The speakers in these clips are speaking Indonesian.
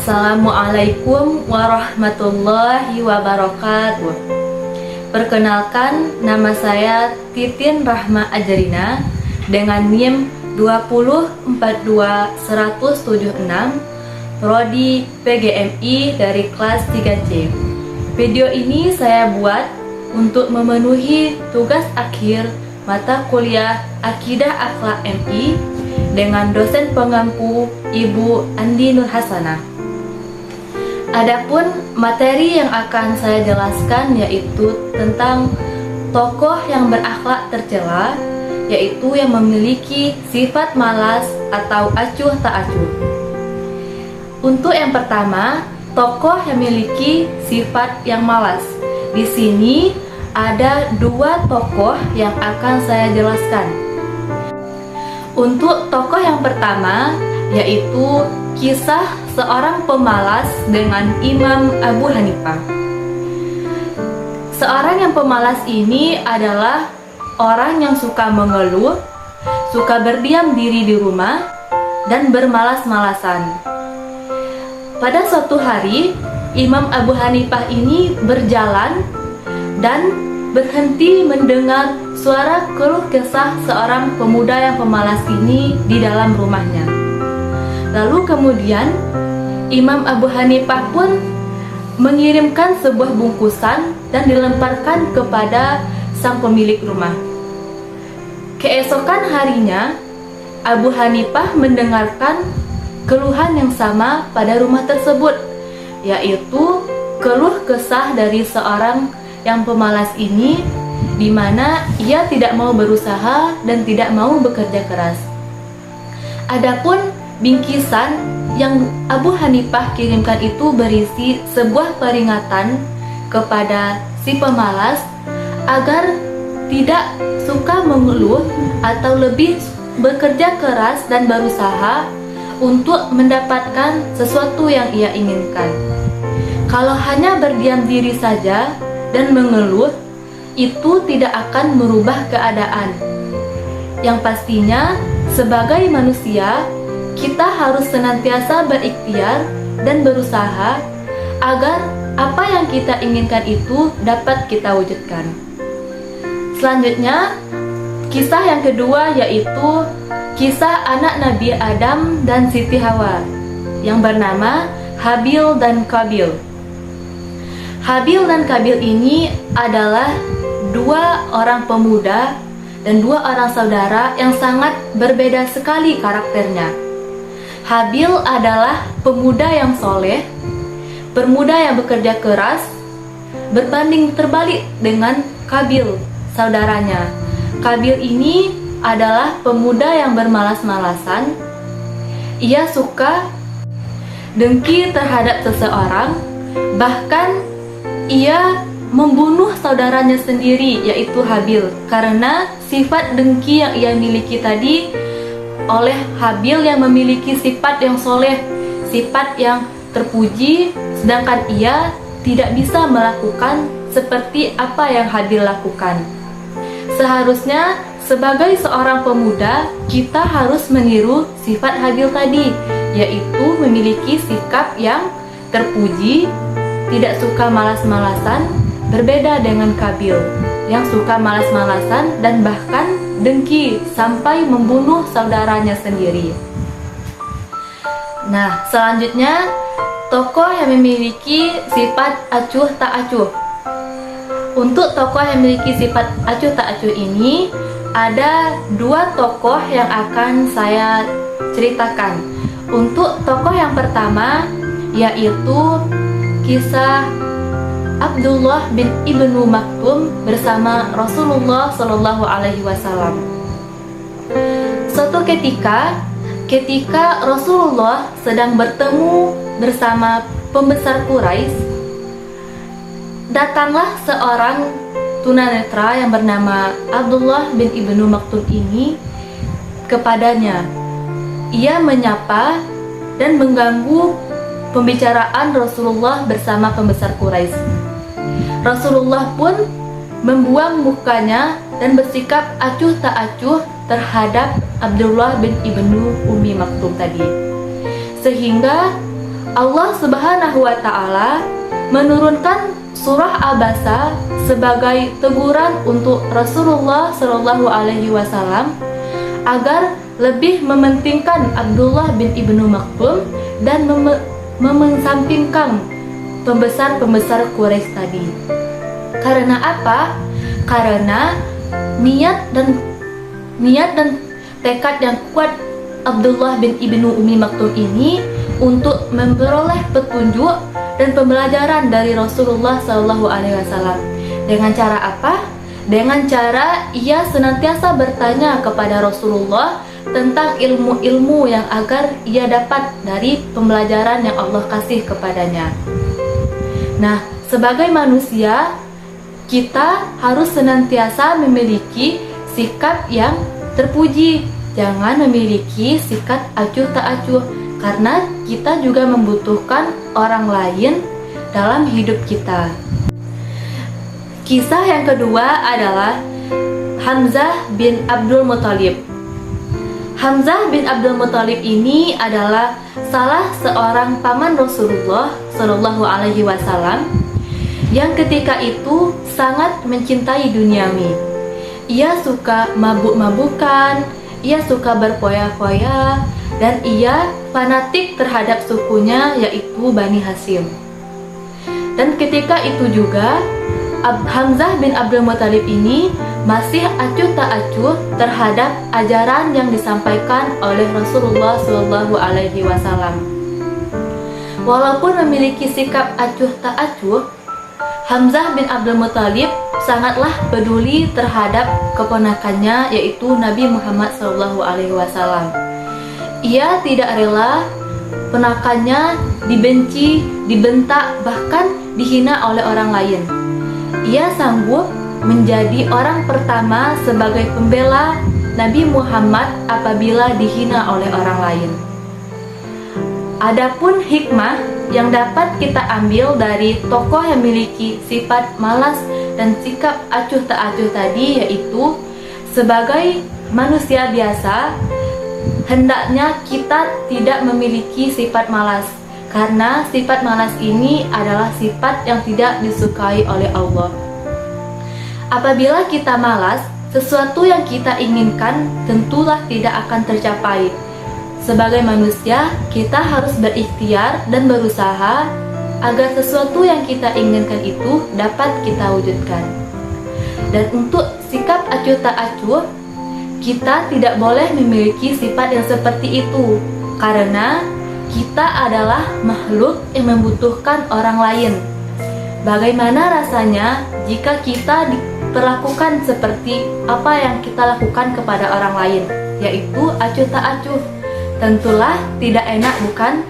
Assalamualaikum warahmatullahi wabarakatuh. Perkenalkan, nama saya Titin Rahma Ajrina dengan NIM 2042176, Prodi PGMI dari kelas 3C. Video ini saya buat untuk memenuhi tugas akhir mata kuliah Akidah Akhlak MI dengan dosen pengampu Ibu Andi Nur Hasanah. Adapun materi yang akan saya jelaskan yaitu tentang tokoh yang berakhlak tercela, yaitu yang memiliki sifat malas atau acuh tak acuh. Untuk yang pertama, tokoh yang memiliki sifat yang malas. Di sini ada dua tokoh yang akan saya jelaskan. Untuk tokoh yang pertama, yaitu kisah seorang pemalas dengan Imam Abu Hanifah. Seorang yang pemalas ini adalah orang yang suka mengeluh, suka berdiam diri di rumah, dan bermalas-malasan. Pada suatu hari, Imam Abu Hanifah ini berjalan dan berhenti mendengar suara keluh kesah seorang pemuda yang pemalas ini di dalam rumahnya. Lalu kemudian Imam Abu Hanifah pun mengirimkan sebuah bungkusan dan dilemparkan kepada sang pemilik rumah. Keesokan harinya, Abu Hanifah mendengarkan keluhan yang sama pada rumah tersebut, yaitu keluh kesah dari seorang yang pemalas ini, di mana ia tidak mau berusaha dan tidak mau bekerja keras. Adapun bingkisan yang Abu Hanifah kirimkan itu berisi sebuah peringatan kepada si pemalas agar tidak suka mengeluh atau lebih bekerja keras dan berusaha untuk mendapatkan sesuatu yang ia inginkan. Kalau hanya berdiam diri saja dan mengeluh, itu tidak akan merubah keadaan. Yang pastinya, sebagai manusia, kita harus senantiasa berikhtiar dan berusaha agar apa yang kita inginkan itu dapat kita wujudkan. Selanjutnya, kisah yang kedua yaitu kisah anak Nabi Adam dan Siti Hawa yang bernama Habil dan Qabil. Habil dan Qabil ini adalah dua orang pemuda dan dua orang saudara yang sangat berbeda sekali karakternya. Habil adalah pemuda yang soleh, pemuda yang bekerja keras, berbanding terbalik dengan Qabil, saudaranya. Qabil ini adalah pemuda yang bermalas-malasan. Ia suka dengki terhadap seseorang, bahkan ia membunuh saudaranya sendiri, yaitu Habil, karena sifat dengki yang ia miliki tadi. Oleh Habil yang memiliki sifat yang soleh, sifat yang terpuji, sedangkan ia tidak bisa melakukan seperti apa yang Habil lakukan. Seharusnya sebagai seorang pemuda, kita harus meniru sifat Habil tadi, yaitu memiliki sikap yang terpuji, tidak suka malas-malasan, berbeda dengan Qabil yang suka malas-malasan dan bahkan dengki sampai membunuh saudaranya sendiri. Nah, selanjutnya tokoh yang memiliki sifat acuh tak acuh. Untuk tokoh yang memiliki sifat acuh tak acuh ini, ada dua tokoh yang akan saya ceritakan. Untuk tokoh yang pertama yaitu kisah Abdullah bin Ibnu Maktum bersama Rasulullah Shallallahu Alaihi Wasallam. Suatu ketika Rasulullah sedang bertemu bersama pembesar Quraisy, datanglah seorang tunanetra yang bernama Abdullah bin Ibnu Maktum ini kepadanya. Ia menyapa dan mengganggu pembicaraan Rasulullah bersama pembesar Quraisy. Rasulullah pun membuang mukanya dan bersikap acuh tak acuh terhadap Abdullah bin Ibnu Ummi Maktum tadi. Sehingga Allah Subhanahu wa Ta'ala menurunkan surah Abasa sebagai teguran untuk Rasulullah Shallallahu Alaihi Wasallam agar lebih mementingkan Abdullah bin Ibnu Maktum dan memensampingkan pembesar-pembesar Quraisy tadi. Karena apa? Karena niat dan tekad yang kuat Abdullah bin Ibnu Umi Maktum ini untuk memperoleh petunjuk dan pembelajaran dari Rasulullah Shallallahu Alaihi Wasallam. Dengan cara apa? Dengan cara ia senantiasa bertanya kepada Rasulullah tentang ilmu-ilmu yang agar ia dapat dari pembelajaran yang Allah kasih kepadanya. Nah, sebagai manusia, kita harus senantiasa memiliki sikap yang terpuji. Jangan memiliki sikap acuh tak acuh, karena kita juga membutuhkan orang lain dalam hidup kita. Kisah yang kedua adalah Hamzah bin Abdul Muthalib. Hamzah bin Abdul Muthalib ini adalah salah seorang paman Rasulullah Shallallahu Alaihi Wasallam yang ketika itu sangat mencintai duniawi. Ia suka mabuk-mabukan, ia suka berfoya-foya, dan ia fanatik terhadap sukunya yaitu Bani Hashim. Dan ketika itu juga Hamzah bin Abdul Muthalib ini masih acuh tak acuh terhadap ajaran yang disampaikan oleh Rasulullah Shallallahu Alaihi Wasallam. Walaupun memiliki sikap acuh tak acuh, Hamzah bin Abdul Muthalib sangatlah peduli terhadap keponakannya yaitu Nabi Muhammad Shallallahu Alaihi Wasallam. Ia tidak rela ponakannya dibenci, dibentak, bahkan dihina oleh orang lain. Ia sanggup menjadi orang pertama sebagai pembela Nabi Muhammad apabila dihina oleh orang lain. Adapun hikmah yang dapat kita ambil dari tokoh yang memiliki sifat malas dan sikap acuh tak acuh tadi, yaitu sebagai manusia biasa hendaknya kita tidak memiliki sifat malas, karena sifat malas ini adalah sifat yang tidak disukai oleh Allah. Apabila kita malas, sesuatu yang kita inginkan tentulah tidak akan tercapai. Sebagai manusia, kita harus berikhtiar dan berusaha agar sesuatu yang kita inginkan itu dapat kita wujudkan. Dan untuk sikap acuh tak acuh, kita tidak boleh memiliki sifat yang seperti itu, karena kita adalah makhluk yang membutuhkan orang lain. Bagaimana rasanya jika kita diperlakukan seperti apa yang kita lakukan kepada orang lain, yaitu acuh tak acuh? Tentulah tidak enak, bukan?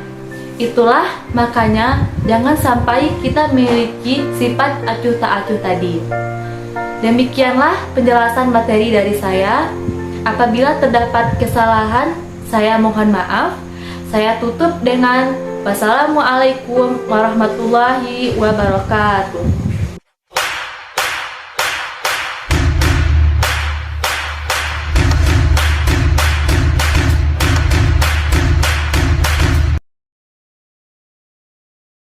Itulah makanya jangan sampai kita memiliki sifat acuh tak acuh tadi. Demikianlah penjelasan materi dari saya. Apabila terdapat kesalahan, saya mohon maaf. Saya tutup dengan wassalamualaikum warahmatullahi wabarakatuh.